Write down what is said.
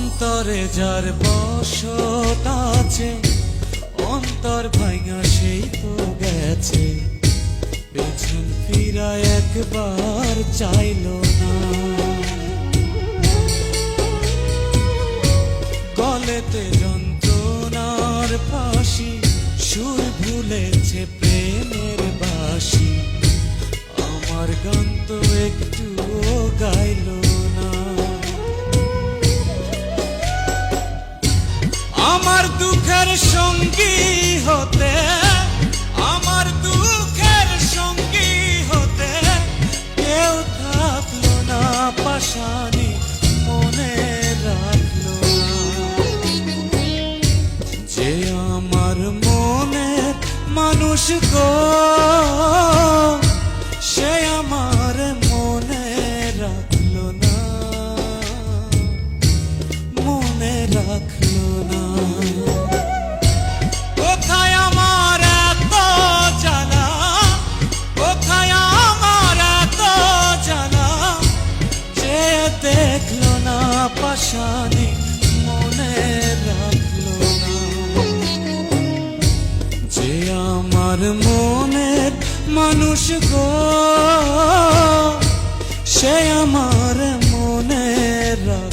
অন্তরে যার বসত আছে, অন্তর ভাঙা সেই তো গেছে, পেছন ফিরা একবার চাইলো না। গলেতে যন্ত্রণার ফাঁসি, সুর ভুলেছে প্রেমের বাঁশি, আমার গান তো একটুও গাইলো না। আমার দুঃখের সঙ্গী হতে, আমার দুঃখের সঙ্গী হতে কেউ থাকলো না, পাশানি মনে রাখলো না। যে আমার মনের মানুষ গো, সে আমার মনে রাখলো না, মনে রাখলো না। কোথায় আমার এত জ্বালা, কোথায় আমার এত জ্বালা, যে দেখলো না, পাশানি মনে রাখলো না। যে আমার মনের মানুষ গো, সে আমার মনে রাখলো।